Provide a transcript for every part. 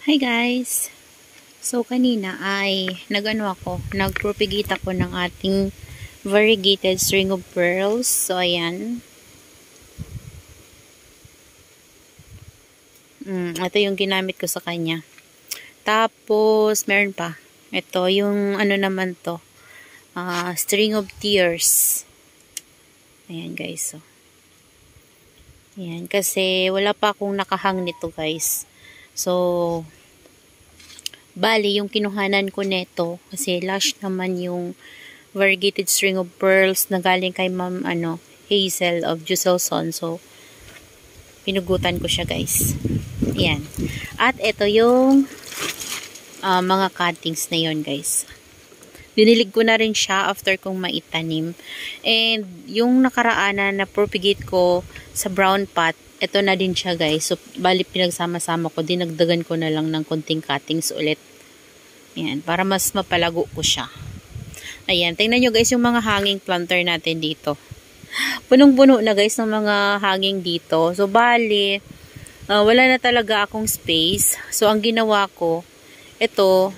Hi guys! So kanina ay nagpropagate ako ng ating variegated string of pearls. So ayan. Ito yung ginamit ko sa kanya. Tapos meron pa. Ito yung ano naman to. String of tears. Ayan guys. So. Ayan. Kasi wala pa akong nakahang nito guys. So bali, yung kinuhanan ko neto, kasi lush naman yung variegated string of pearls na galing kay Ma'am Hazel of Juselson. So, pinugutan ko siya guys. Ayan. At ito yung mga cuttings na yon guys. Dinilig ko na rin siya after kong maitanim. And yung nakaraan na propagate ko sa brown pot, ito na din siya guys. So, bali pinagsama-sama ko. Dinagdagan ko na lang ng konting cuttings ulit. Ayan. Para mas mapalago ko siya. Ayan. Tingnan nyo guys yung mga hanging planter natin dito. Punong-puno na guys ng mga hanging dito. So, bali, wala na talaga akong space. So, ang ginawa ko, ito,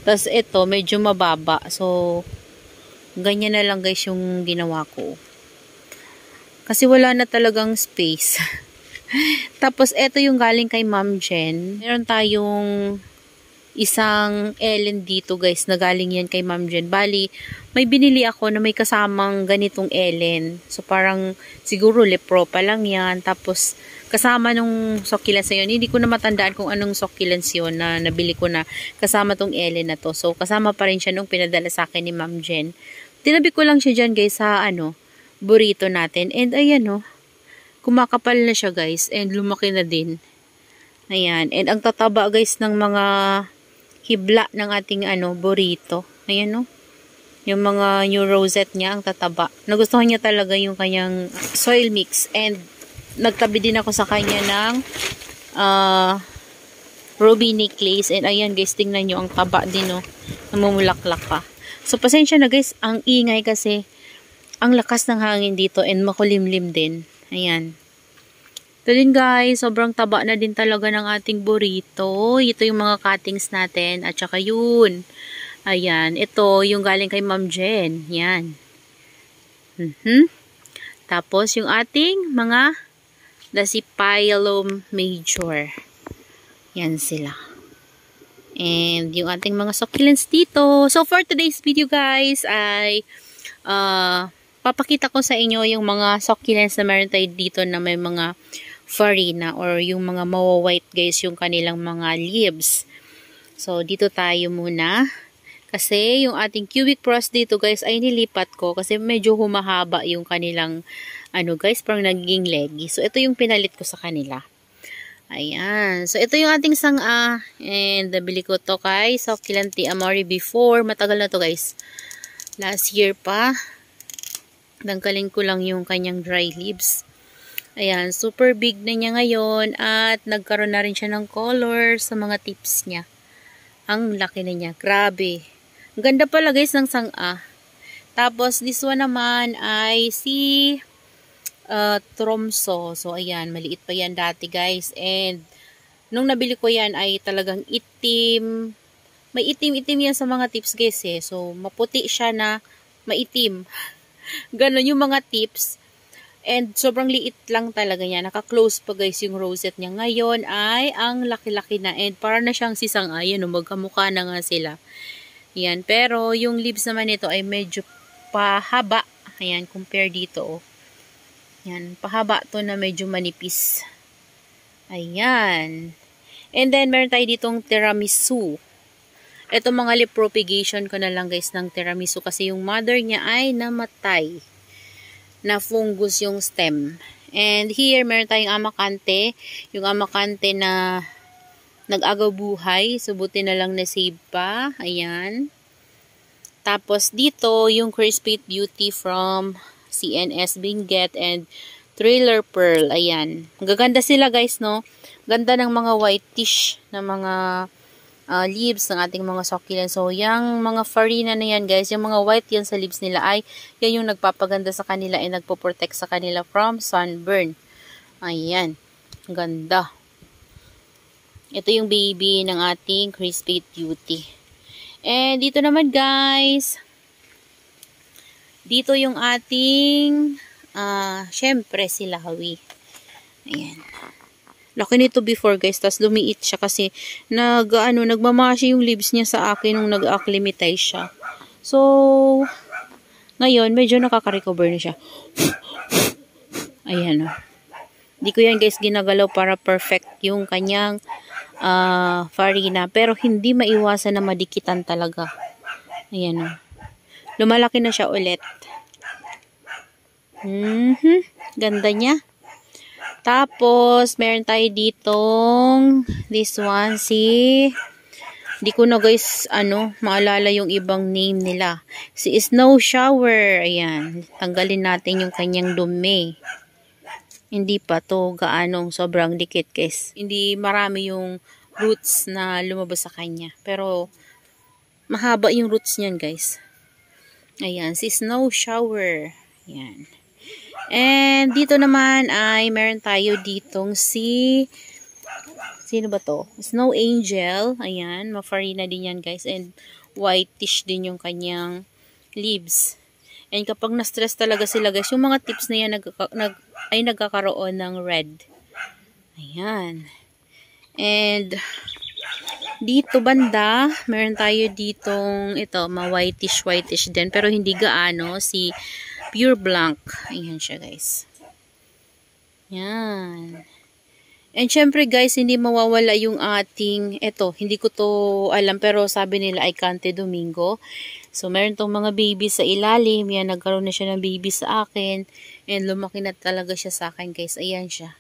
tas ito, medyo mababa. So, ganyan na lang guys yung ginawa ko. Kasi wala na talagang space. Tapos, ito yung galing kay Ma'am Jen. Meron tayong isang Ellen dito guys, na galing yan kay Ma'am Jen. Bali, may binili ako na may kasamang ganitong Ellen. So, parang siguro lepro pa lang yan. Tapos, kasama nung succulents na yun. Hindi ko na matandaan kung anong succulents yun na nabili ko na kasama tong Ellen na to. So, kasama pa rin siya nung pinadala sa akin ni Ma'am Jen. Tinabi ko lang siya dyan guys sa burrito natin. And ayan kumakapal na siya guys. And lumaki na din. Ayan. And ang tataba guys ng mga hibla ng ating burrito. Ayan yung mga new rosette niya, ang tataba. Nagustuhan niya talaga yung kanyang soil mix. And nagtabi din ako sa kanya ng ruby necklace. And ayan guys, tingnan nyo, ang taba din namumulaklak pa. So pasensya na guys, ang ingay kasi ang lakas ng hangin dito and makulimlim din. Ayan. Ito din guys, sobrang taba na din talaga ng ating burrito. Ito yung mga cuttings natin. At saka yun. Ayan. Ito yung galing kay Ma'am Jen. Yan. Tapos yung ating mga Dasypilum major. Yan sila. And yung ating mga succulents dito. So for today's video guys ay papakita ko sa inyo yung mga succulents na meron tayo dito na may mga farina or yung mga mawa-white guys yung kanilang mga leaves. So dito tayo muna. Kasi yung ating cubic frost dito guys ay nilipat ko kasi medyo humahaba yung kanilang guys, parang naging leggy. So ito yung pinalit ko sa kanila. Ayan. So ito yung ating sanga and nabili ko to kay Succulent Amore before. Matagal na to guys. Last year pa. Dangkalin ko lang yung kanyang dry leaves. Ayan, super big na niya ngayon at nagkaroon na rin siya ng color sa mga tips niya. Ang laki na niya. Grabe. Ang ganda pala guys ng sanga. Tapos this one naman ay si Tromso. So ayan, maliit pa yan dati guys. And nung nabili ko yan ay talagang itim. May itim-itim yan sa mga tips guys eh. So maputi siya na maitim. Ganon yung mga tips. And sobrang liit lang talaga niya. Naka-close pa guys yung rosette niya. Ngayon ay ang laki-laki na. And para na siyang sisang ayan. Magkamukha na nga sila. Yan. Pero yung leaves naman nito ay medyo pahaba. Ayan. Compare dito. Yan. Pahaba to na medyo manipis. Ayan. And then meron tayo ditong tiramisu. Ito mga leaf propagation ko na lang guys ng tiramisu kasi yung mother niya ay namatay. Na fungus yung stem. And here meron tayong amakante. Yung amakante na nag-agaw buhay. So buti na lang na save pa. Ayan. Tapos dito yung Crispy Beauty from CNS Binget and Thriller Pearl. Ayan. Gaganda sila guys no. Ganda ng mga whitish na mga leaves ng ating mga succulents. So, yung mga farina na yan guys, yung mga white yan sa leaves nila ay yan yung nagpapaganda sa kanila and nagpo-protect sa kanila from sunburn. Ayan. Ganda. Ito yung baby ng ating Crispy Beauty. And dito naman guys, dito yung ating, syempre si Lawi. Ayan. Laki nito before guys, tas lumiit siya kasi nagmamashi yung leaves niya sa akin nung nag-acclimatize siya. So, ngayon, medyo nakaka-recover na siya. Ayan o. Di ko yan guys ginagalaw para perfect yung kanyang farina. Pero hindi maiwasan na madikitan talaga. Ayan o. Lumalaki na siya ulit. Ganda niya. Tapos, meron tayo ditong this one, di ko na guys, maalala yung ibang name nila. Si Snow Shower. Ayan. Tanggalin natin yung kanyang dumi. Hindi pa to gaanong sobrang dikit guys. Hindi marami yung roots na lumabas sa kanya. Pero, mahaba yung roots niyan guys. Ayan. Si Snow Shower. Ayan. And dito naman ay meron tayo ditong sino ba to? Snow Angel. Ayan, mafarina din yan guys. And whitish din yung kanyang leaves. And kapag na-stress talaga sila guys, yung mga tips na yan ay nagkakaroon ng red. Ayan. And dito banda, meron tayo ditong ito, ma-whitish din. Pero hindi gaano si Pure Blanc. Ayan siya guys. Yan. And syempre guys, hindi mawawala yung ating, hindi ko to alam pero sabi nila ay Cante Domingo. So meron tong mga baby sa ilalim. Yan, nagkaroon na siya ng baby sa akin. And lumaki na talaga siya sa akin guys. Ayan siya.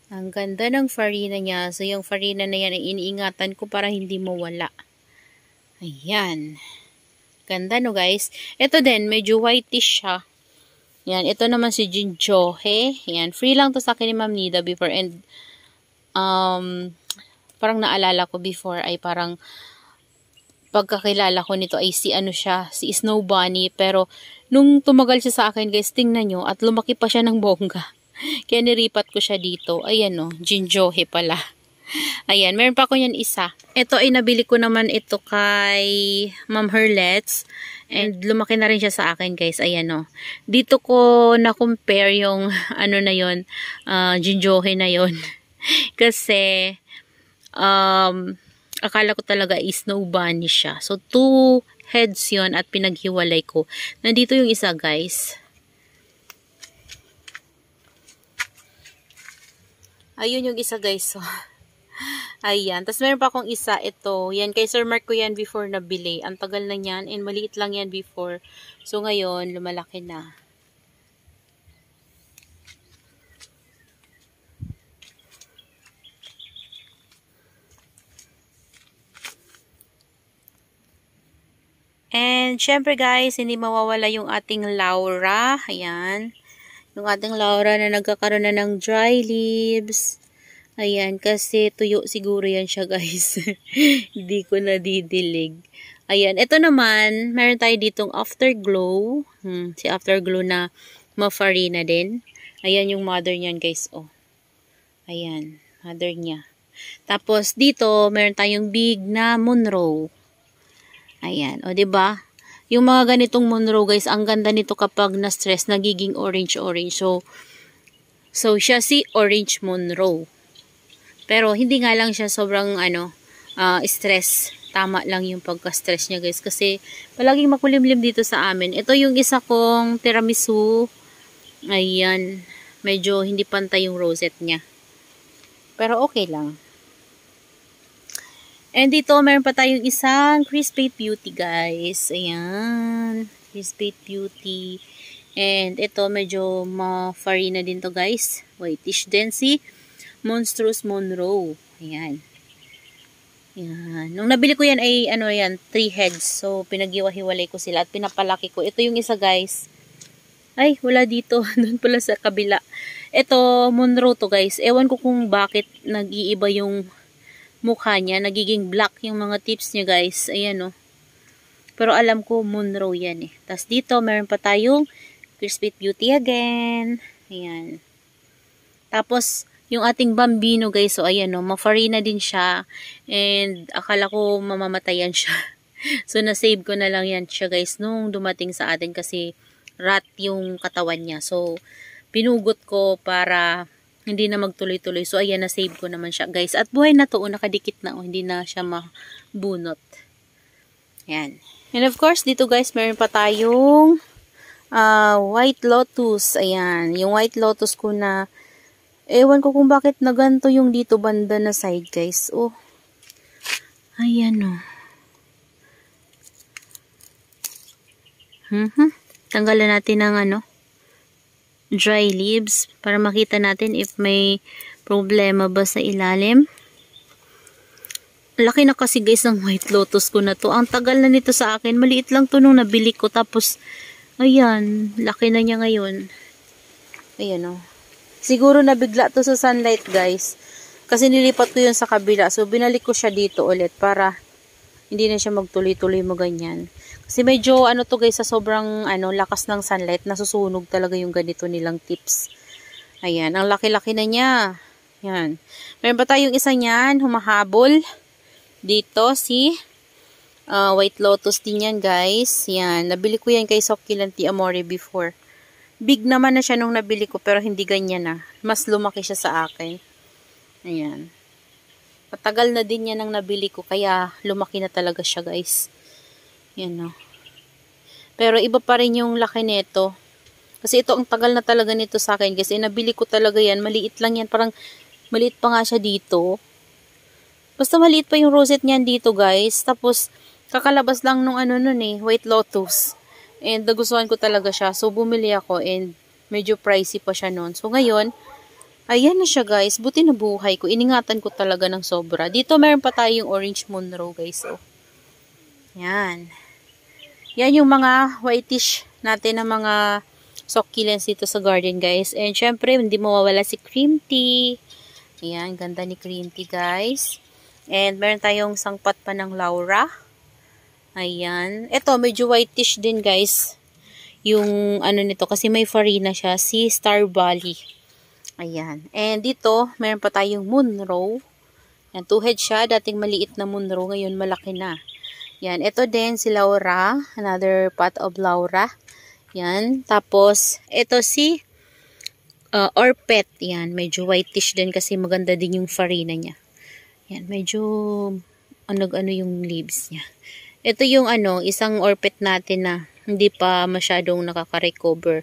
Ang ganda ng farina niya. So yung farina na yan ay iniingatan ko para hindi mawala. Ayan. Ganda no guys. Ito din, medyo whitish siya. Yan, ito naman si Jinjohe. Yan, free lang to sa akin ni Ma'am Nida before. And, parang naalala ko before ay parang pagkakilala ko nito ay si Snow Bunny. Pero, nung tumagal siya sa akin guys, tingnan nyo, at lumaki pa siya ng bongga. Kaya niripat ko siya dito. Ayan o, Jinjohe pala. Ayan, meron pa ako yan isa. Ito ay nabili ko naman ito kay Ma'am Herlets. And lumaki na rin siya sa akin guys. Ayan o. Dito ko na-compare yung na yon, Jinjohe na yon. Kasi, akala ko talaga is Snow Bunny siya. So, 2 heads yon at pinaghiwalay ko. Nandito yung isa guys. Ayun yung isa guys. So, ayan. Tapos meron pa akong isa. Ito. Yan. Kay Sir Mark ko yan before nabili. Ang tagal na yan. And maliit lang yan before. So ngayon, lumalaki na. And syempre guys, hindi mawawala yung ating Laura. Ayan. Yung ating Laura na nagkakaroon na ng dry leaves. Ayan, kasi tuyo siguro yan siya guys. Hindi ko nadidilig. Ayan, ito naman, meron tayo ditong Afterglow. Si Afterglow na mafarina din. Ayan yung mother niyan guys. Oh. Ayan, mother niya. Tapos dito, meron tayong big na Monroe. Ayan, o diba? Yung mga ganitong Monroe guys, ang ganda nito kapag na-stress, nagiging orange-orange. So siya si Orange Monroe. Pero hindi nga lang siya sobrang stress. Tama lang yung pagka-stress niya guys. Kasi palaging makulimlim dito sa amin. Ito yung isa kong tiramisu. Ayan. Medyo hindi pantay yung rosette niya. Pero okay lang. And dito meron pa tayong isang Crispy Beauty guys. Ayan. Crispy Beauty. And ito medyo ma-farina din to guys. Whitish din si Monstrous Monroe. Ayan. Ayan. Nung nabili ko yan ay 3 heads. So pinaghiwa-hiwalay ko sila at pinapalaki ko. Ito yung isa guys. Ay, wala dito. Doon pala sa kabila. Ito, Monroe to guys. Ewan ko kung bakit nag-iiba yung mukha niya. Nagiging black yung mga tips niya guys. Ayan o. Pero alam ko Monroe yan eh. Tapos dito, meron pa tayong Crispy Beauty again. Ayan. Tapos, yung ating bambino guys. So ayan o, mafarina din siya. And akala ko mamamatayan siya. So nasave ko na lang yan siya guys nung dumating sa atin kasi rat yung katawan niya. So pinugot ko para hindi na magtuloy-tuloy. So ayan, nasave ko naman siya guys. At buhay na to, nakadikit na o, hindi na siya mabunot. Ayan. And of course, dito guys, meron pa tayong white lotus. Ayan. Yung white lotus ko na, ewan ko kung bakit na ganito yung dito banda na side guys. Oh. Ayan o. Tanggalan natin ng dry leaves para makita natin if may problema ba sa ilalim. Laki na kasi guys ng white lotus ko na to. Ang tagal na nito sa akin. Maliit lang to nung nabili ko. Tapos, ayan. Laki na niya ngayon. Ayan o. Siguro nabigla to sa sunlight guys. Kasi nilipat ko yun sa kabila. So, binalik ko siya dito ulit para hindi na siya magtuloy-tuloy mo ganyan. Kasi medyo to guys sa sobrang lakas ng sunlight. Nasusunog talaga yung ganito nilang tips. Ayan. Ang laki-laki na niya. Ayan. Meron pa tayong isa niyan. Humahabol. Dito, si white lotus din yan, guys. Yan. Nabili ko yan kay Succulent Amore before. Big naman na siya nung nabili ko, pero hindi ganyan na. Mas lumaki siya sa akin. Ayan. Patagal na din yan ang nabili ko, kaya lumaki na talaga siya, guys. Yan, no. Pero iba pa rin yung laki nito. Kasi ito, ang tagal na talaga nito sa akin, guys. Nabili ko talaga yan. Maliit lang yan. Parang maliit pa nga siya dito. Basta maliit pa yung rosette niyan dito guys. Tapos kakalabas lang nung white lotus. And nagustuhan ko talaga siya. So bumili ako and medyo pricey pa siya noon. So ngayon, ayan na siya guys. Buti na buhay ko. Iningatan ko talaga ng sobra. Dito meron pa tayong orange monroe guys. Oh. Yan. Yan yung mga whitish natin na mga succulents dito sa garden guys. And syempre, hindi mawawala si cream tea. Ayan, ganda ni cream tea guys. And meron tayong sangpat pa ng Laura. Ayan. Ito, medyo whitish din guys. Yung nito, kasi may farina siya. Si Star Valley. Ayan. And dito, meron pa tayong Monroe. Yan, two-head siya. Dating maliit na Monroe. Ngayon, malaki na. Yan. Ito din si Laura. Another pot of Laura. Yan. Tapos, ito si Orpet. Yan. Medyo whitish din kasi maganda din yung farina niya. Yan, medyo yung leaves niya. Ito yung isang orpet natin na hindi pa masyadong nakaka-recover.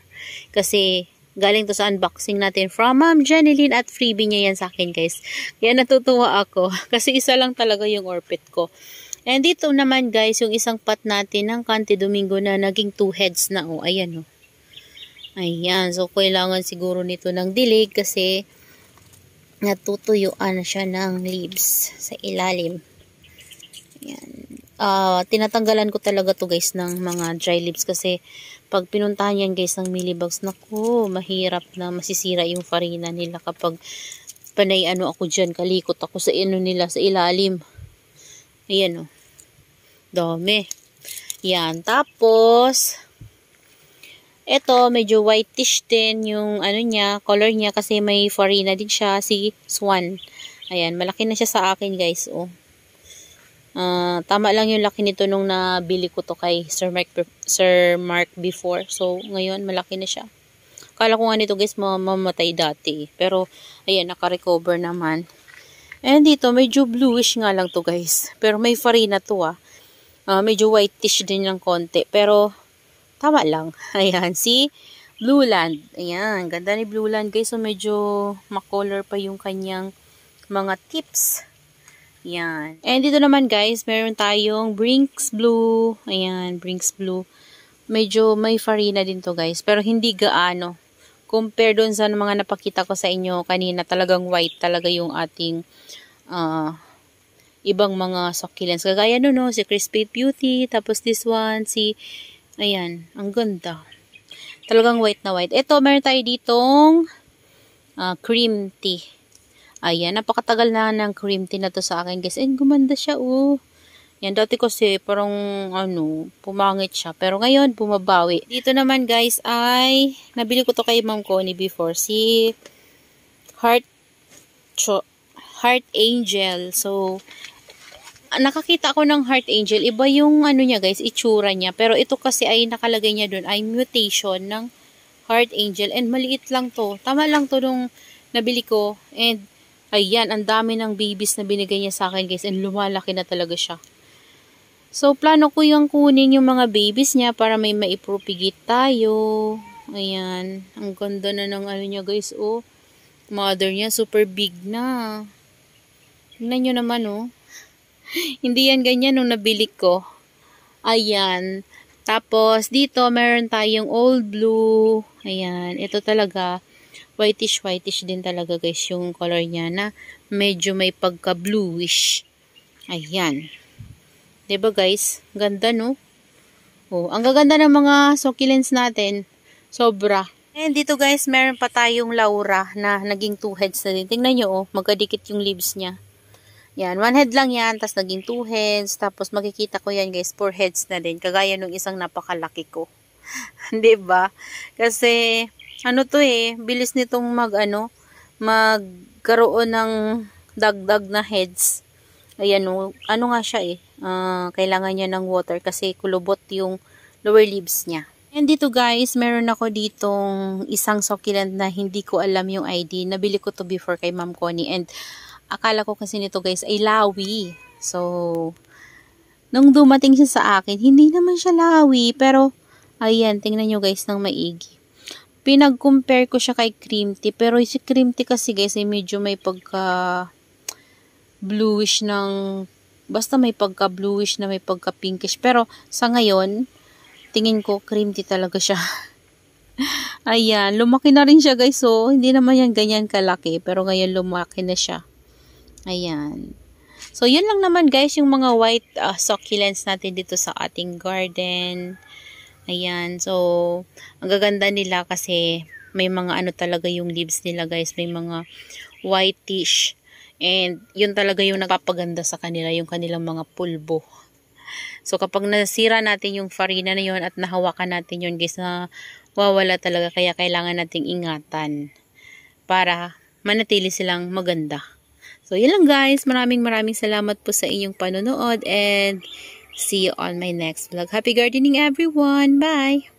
Kasi galing to sa unboxing natin from Ma'am Jeneline at freebie niya yan sa akin guys. Kaya natutuwa ako kasi isa lang talaga yung orpet ko. And dito naman guys, yung isang pot natin ng Cante Domingo na naging 2 heads na. Oh, ayan oh. Ayan, so kailangan siguro nito ng dilig kasi natutuyuan siya ng leaves sa ilalim. Ayan. Tinatanggalan ko talaga to guys ng mga dry leaves kasi pag pinuntahan yan guys ng millibugs, naku, mahirap na masisira yung farina nila kapag panay ako dyan, kalikot ako sa nila sa ilalim. Ayan o. Dami. Yan. Tapos, ito, medyo whitish din yung niya, color niya kasi may farina din siya, si Swan. Ayan, malaki na siya sa akin guys, oh. Tama lang yung laki nito nung nabili ko to kay Sir Mark before. So, ngayon, malaki na siya. Akala ko nga nito guys, mamamatay dati. Pero, ayan, naka-recover naman. And dito, medyo bluish nga lang to guys. Pero may farina to medyo whitish din ng konti. Pero, tama lang. Ayan, si Blue Land. Ayan, ganda ni Blue Land guys. So, medyo makolor pa yung kanyang mga tips. Ayan. And dito naman guys, meron tayong Brinks Blue. Ayan, Brinks Blue. Medyo may farina din to guys. Pero hindi gaano. Compare doon sa mga napakita ko sa inyo kanina, talagang white talaga yung ating ibang mga succulents. Kagaya no, si Crispy Beauty. Tapos this one, ayan, ang ganda. Talagang white na white. Ito, meron tayo ditong cream tea. Ayan, napakatagal na ng cream tea na to sa akin guys. And gumanda siya, oh. Yan, dati kasi parang, pumangit siya. Pero ngayon, bumabawi. Dito naman guys ay, nabili ko to kay Ma'am Connie before. Si Heart Heart Angel. So, nakakita ako ng Heart Angel. Iba yung ano niya guys, itsura niya. Pero ito kasi ay nakalagay niya doon ay mutation ng Heart Angel. And maliit lang to. Tama lang to nung nabili ko. And ayan, ang dami ng babies na binigay niya sa akin guys. And lumalaki na talaga siya. So, plano ko yung kunin yung mga babies niya para may maipropagate tayo. Ayan. Ang ganda na ng ano niya guys. Oh, mother niya super big na. Tingnan nyo naman oh. Hindi yan ganyan nung nabili ko. Ayan. Tapos, dito meron tayong old blue. Ayan. Ito talaga, whitish din talaga guys yung color niya na medyo may pagka-bluish. Ayan. Diba guys? Ganda no? Oh, ang gaganda ng mga succulents natin. Sobra. And dito guys, meron pa tayong Laura na naging 2 heads na din. Tingnan nyo oh, magkadikit yung leaves niya. Yan, 1 head lang yan, tapos naging 2 heads. Tapos makikita ko yan guys, 4 heads na din. Kagaya nung isang napakalaki ko. Diba? Kasi, ano to eh, bilis nitong magkaroon ng dagdag na heads. Ayan o, ano nga siya eh, kailangan niya ng water kasi kulubot yung lower leaves niya. And dito guys, meron ako ditong isang succulent na hindi ko alam yung ID. Nabili ko to before kay Ma'am Connie and akala ko kasi nito guys ay lawi. So, nung dumating siya sa akin, hindi naman siya lawi. Pero, ayan, tingnan nyo guys ng maigi. Pinag-compare ko siya kay cream tea. Pero si cream tea kasi guys ay medyo may pagka bluish ng, basta may pagka bluish na may pagka pinkish. Pero sa ngayon, tingin ko cream tea talaga siya. Ayan, lumaki na rin siya guys. So, hindi naman yan ganyan kalaki. Pero ngayon lumaki na siya. Ayan. So, yun lang naman guys yung mga white succulents natin dito sa ating garden. Ayan. So, ang gaganda nila kasi may mga ano talaga yung leaves nila guys. May mga whitish. And yun talaga yung nagpapaganda sa kanila, yung kanilang mga pulbo. So kapag nasira natin yung farina na yun at nahawakan natin yun guys, na wawala talaga. Kaya kailangan nating ingatan para manatili silang maganda. So yun lang guys, maraming salamat po sa inyong panonood and see you on my next vlog. Happy gardening everyone! Bye!